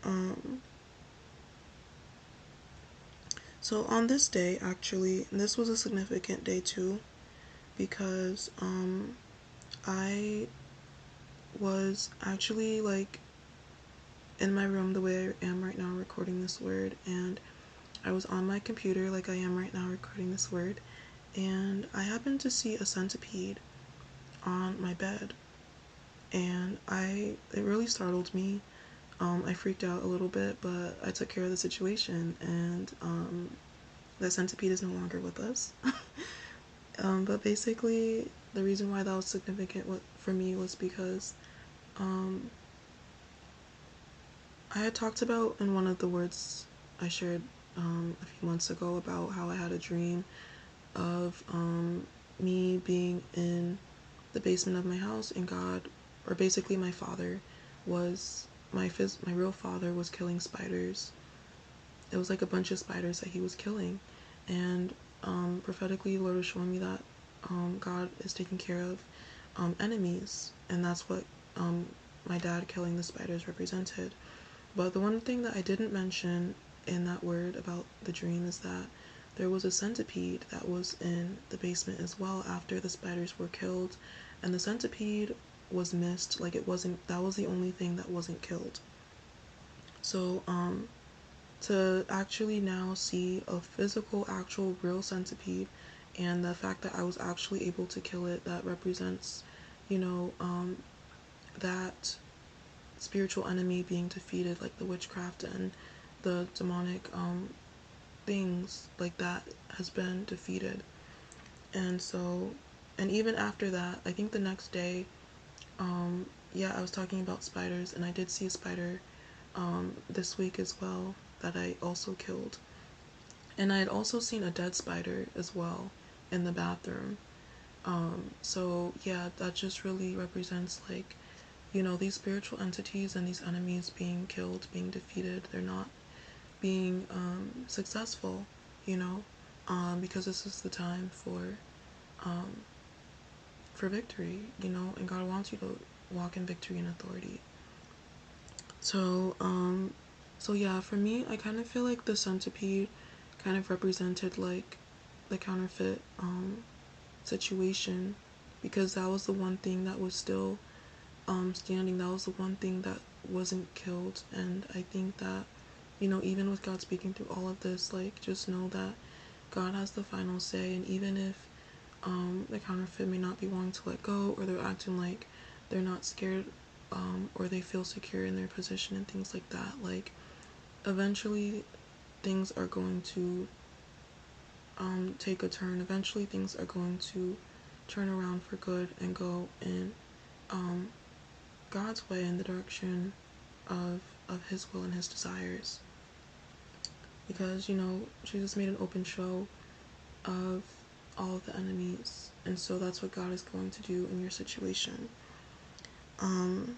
Um, so on this day, actually, this was a significant day too, because I was actually like in my room the way I am right now recording this word, and I was on my computer like I am right now recording this word, and I happened to see a centipede on my bed, and it really startled me. I freaked out a little bit, but I took care of the situation, and the centipede is no longer with us. But basically, the reason why that was significant for me was because um, I had talked about in one of the words I shared a few months ago about how I had a dream of me being in the basement of my house, and God, or basically my father, was my real father was killing spiders. It was like a bunch of spiders that he was killing, and prophetically, the Lord was showing me that God is taking care of enemies, and that's what my dad killing the spiders represented. But the one thing that I didn't mention in that word about the dream is that there was a centipede that was in the basement as well after the spiders were killed, and the centipede was missed. Like, it wasn't, that was the only thing that wasn't killed. So to actually now see a physical, actual, real centipede, and the fact that I was actually able to kill it, that represents, you know, that spiritual enemy being defeated, like the witchcraft and the demonic things like that has been defeated. And so, and even after that, I think the next day, yeah, I was talking about spiders, and I did see a spider this week as well that I also killed. And I had also seen a dead spider as well in the bathroom. So yeah, that just really represents, like, these spiritual entities and these enemies being killed, being defeated. They're not being successful, because this is the time um, for victory, and God wants you to walk in victory and authority. So, so yeah, for me, I kind of feel like the centipede kind of represented like the counterfeit situation, because that was the one thing that was still standing. That was the one thing that wasn't killed. And I think that, even with God speaking through all of this, like, just know that God has the final say. And even if the counterfeit may not be wanting to let go, or they're acting like they're not scared, or they feel secure in their position and things like that, like, eventually things are going to take a turn. Eventually things are going to turn around for good and go in um, God's way, in the direction of his will and his desires. Because, Jesus made an open show of all of the enemies, and so that's what God is going to do in your situation. Um,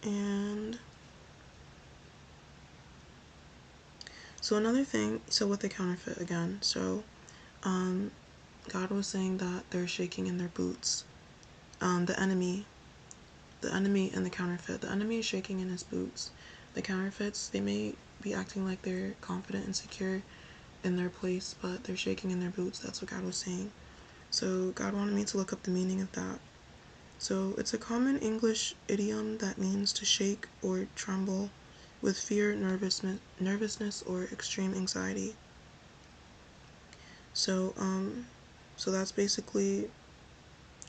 and so another thing, so with the counterfeit again, so God was saying that they're shaking in their boots. The enemy and the counterfeit. The enemy is shaking in his boots. The counterfeits, they may be acting like they're confident and secure in their place, but they're shaking in their boots. That's what God was saying. So God wanted me to look up the meaning of that. So it's a common English idiom that means to shake or tremble with fear, nervousness, or extreme anxiety. So so that's basically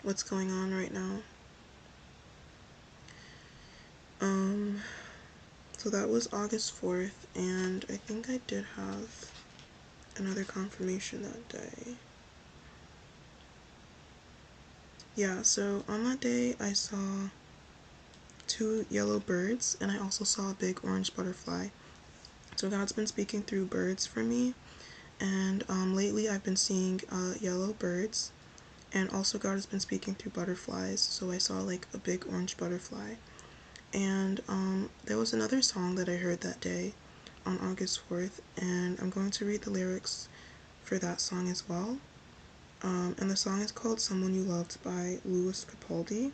what's going on right now. Um, so that was August 4th, and I think I did have another confirmation that day. Yeah, so on that day I saw 2 yellow birds, and I also saw a big orange butterfly. So God's been speaking through birds for me, and lately I've been seeing yellow birds, and also God has been speaking through butterflies. So I saw like a big orange butterfly. And there was another song that I heard that day on August 4th, and I'm going to read the lyrics for that song as well. And the song is called Someone You Loved by Louis Capaldi.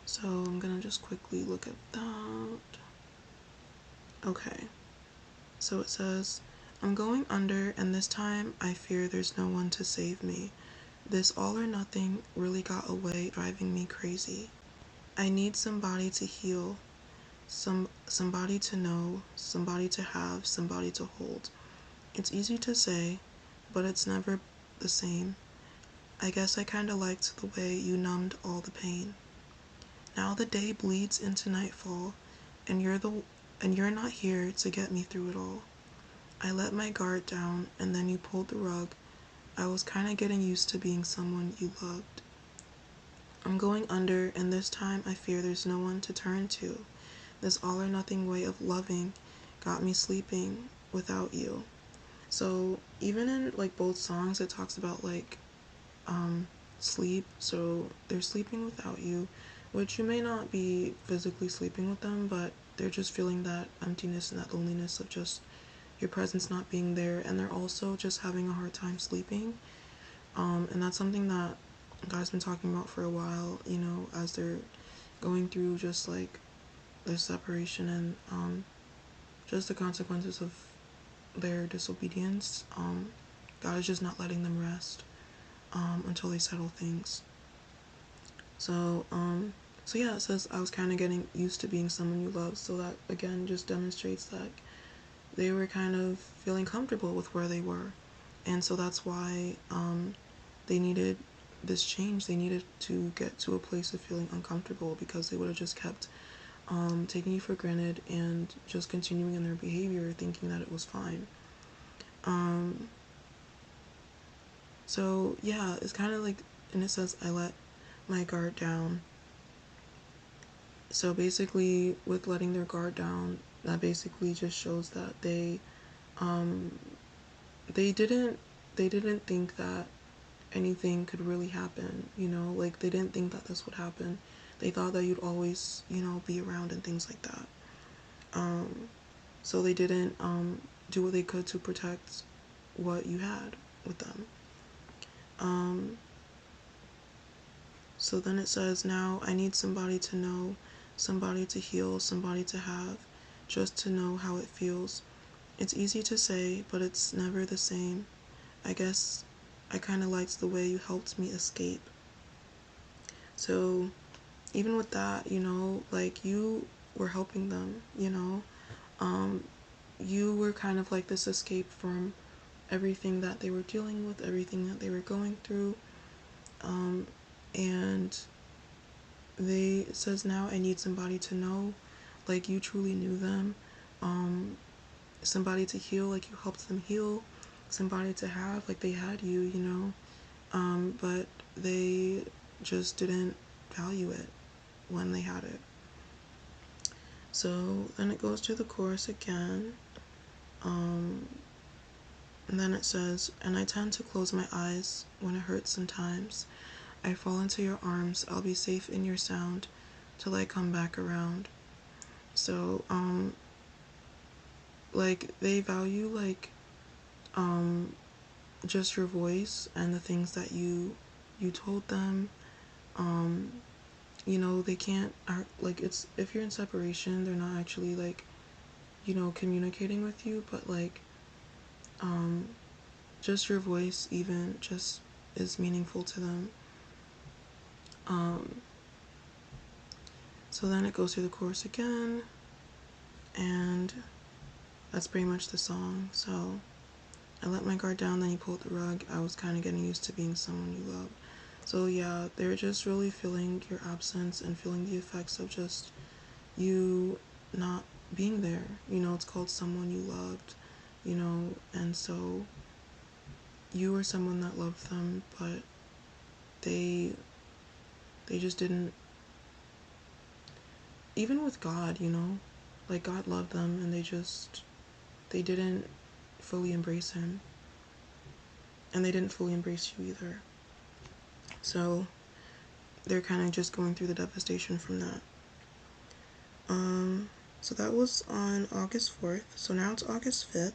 So I'm gonna just quickly look at that. Okay, so it says, I'm going under, and this time I fear there's no one to save me. This all or nothing really got away, driving me crazy. I need somebody to heal, somebody to know, somebody to have, somebody to hold. It's easy to say, but it's never the same. I guess I kinda liked the way you numbed all the pain. Now the day bleeds into nightfall, and you're not here to get me through it all. I let my guard down, and then you pulled the rug. I was kinda getting used to being someone you loved. I'm going under, and this time I fear there's no one to turn to. This all or nothing way of loving got me sleeping without you. So even in like both songs, it talks about like sleep. So they're sleeping without you, which you may not be physically sleeping with them, but they're just feeling that emptiness and that loneliness of just your presence not being there, and they're also just having a hard time sleeping. And that's something that God's been talking about for a while, you know, as they're going through just like their separation and just the consequences of their disobedience. God is just not letting them rest until they settle things. So, so yeah, it says I was kind of getting used to being someone you love. So that again just demonstrates that they were kind of feeling comfortable with where they were, and so that's why they needed this change. They needed to get to a place of feeling uncomfortable, because they would have just kept taking you for granted and just continuing in their behavior, thinking that it was fine. So yeah, it's kind of like, and it says I let my guard down. So basically, with letting their guard down, that basically just shows that um, they didn't they didn't think that anything could really happen. You know, like they didn't think that this would happen. They thought that you'd always, you know, be around and things like that. So they didn't do what they could to protect what you had with them. Um, so then it says, now I need somebody to know, somebody to heal, somebody to have, just to know how it feels. It's easy to say, but it's never the same. I guess I kind of liked the way you helped me escape. So even with that, you know, like you were helping them, you know, um, you were kind of like this escape from everything that they were dealing with, everything that they were going through. And it says now I need somebody to know, like you truly knew them, somebody to heal, like you helped them heal, somebody to have, like they had you, you know, but they just didn't value it when they had it. So then it goes to the chorus again, and then it says, and I tend to close my eyes when it hurts sometimes. I fall into your arms, I'll be safe in your sound till I come back around. So, like, they value, like, just your voice and the things that you told them. Um, you know, they can't, like, it's, if you're in separation, they're not actually, like, you know, communicating with you, but, like, um, just your voice even just is meaningful to them. Um, so then it goes through the chorus again, and that's pretty much the song. So I let my guard down, then you pulled the rug. I was kind of getting used to being someone you loved. So yeah, they're just really feeling your absence and feeling the effects of just you not being there. You know, it's called someone you loved, you know, and so you were someone that loved them, but they just didn't, even with God, you know, like God loved them and they didn't fully embrace him, and they didn't fully embrace you either. So they're kind of just going through the devastation from that. So that was on August 4th. So now it's August 5th.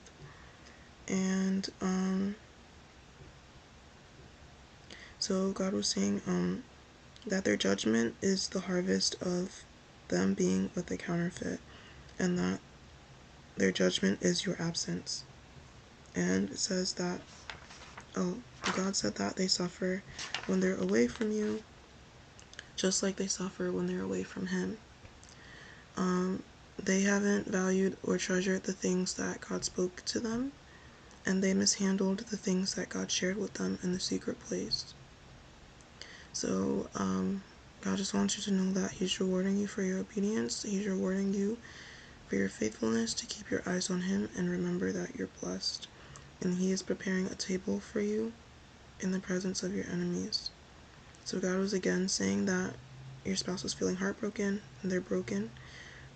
And so God was saying, that their judgment is the harvest of them being with a counterfeit, and that their judgment is your absence. And it says that, God said that they suffer when they're away from you, just like they suffer when they're away from Him. They haven't valued or treasured the things that God spoke to them, and they mishandled the things that God shared with them in the secret place. So, God just wants you to know that He's rewarding you for your obedience. He's rewarding you for your faithfulness to keep your eyes on Him and remember that you're blessed. And He is preparing a table for you in the presence of your enemies. So God was again saying that your spouse is feeling heartbroken and they're broken.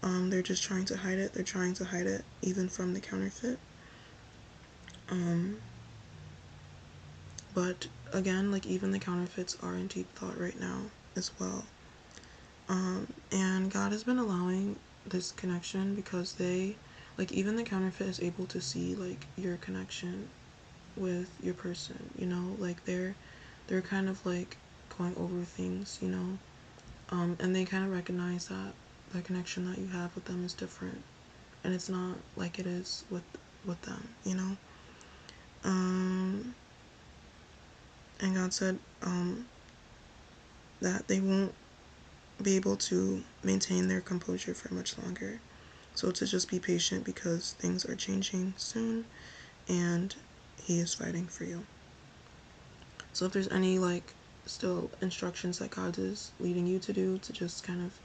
They're just trying to hide it. They're trying to hide it even from the counterfeit. But again, like, even the counterfeits are in deep thought right now as well. And God has been allowing this connection because they, like, even the counterfeit is able to see, like, your connection with your person, you know, like, they're kind of, like, going over things, you know, and they kind of recognize that the connection that you have with them is different, and it's not like it is with them, you know. And God said that they won't be able to maintain their composure for much longer. So to just be patient because things are changing soon and He is fighting for you. So if there's any, like, still instructions that God is leading you to do, to just kind of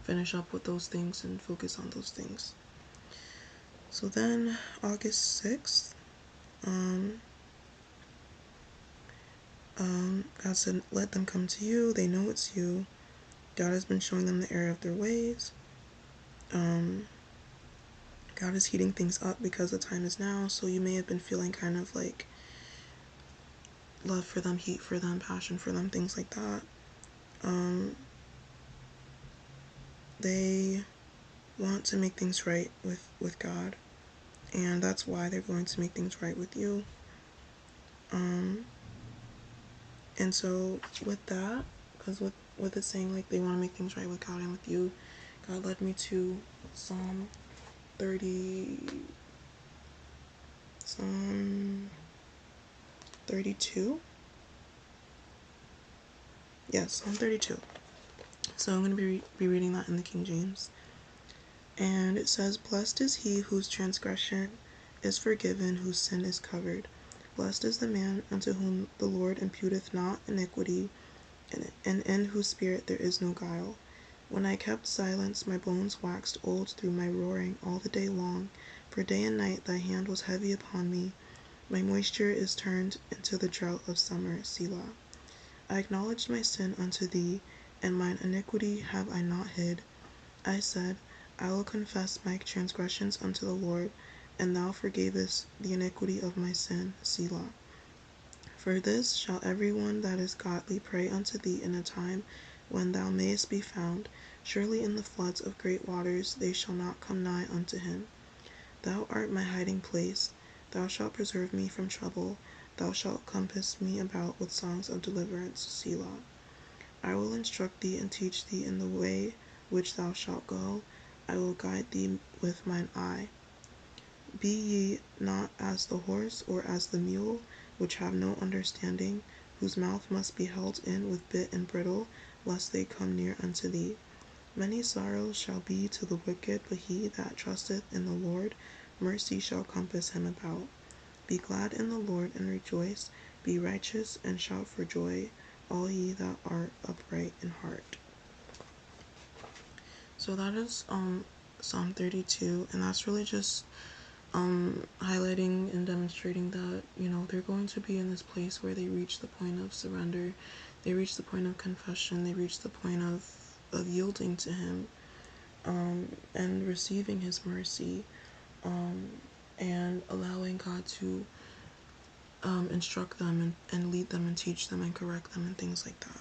finish up with those things and focus on those things. So then August 6th, God said, let them come to you. They know it's you. God has been showing them the error of their ways. God is heating things up because the time is now. So you may have been feeling kind of like love for them, heat for them, passion for them, things like that. They want to make things right with God, and that's why they're going to make things right with you. And so with that, because with it saying, like, they want to make things right with God and with you, God led me to Psalm 32. Yes, Psalm 32. So I'm going to be reading that in the King James. And it says, blessed is he whose transgression is forgiven, whose sin is covered. Blessed is the man unto whom the Lord imputeth not iniquity, and in whose spirit there is no guile. When I kept silence, my bones waxed old through my roaring all the day long, for day and night thy hand was heavy upon me. My moisture is turned into the drought of summer, Selah. I acknowledged my sin unto thee, and mine iniquity have I not hid. I said, I will confess my transgressions unto the Lord, and thou forgavest the iniquity of my sin, Selah. For this shall every one that is godly pray unto thee in a time when thou mayest be found. Surely in the floods of great waters they shall not come nigh unto him. Thou art my hiding place. Thou shalt preserve me from trouble. Thou shalt compass me about with songs of deliverance, Selah. I will instruct thee and teach thee in the way which thou shalt go. I will guide thee with mine eye. Be ye not as the horse or as the mule, which have no understanding, whose mouth must be held in with bit and bridle, lest they come near unto thee. Many sorrows shall be to the wicked, but he that trusteth in the Lord, mercy shall compass him about. Be glad in the Lord and rejoice. Be righteous and shout for joy, all ye that are upright in heart. So that is Psalm 32, and that's really just highlighting and demonstrating that, you know, they're going to be in this place where they reach the point of surrender, they reach the point of confession, they reach the point of yielding to Him, and receiving His mercy, and allowing God to instruct them and lead them and teach them and correct them and things like that.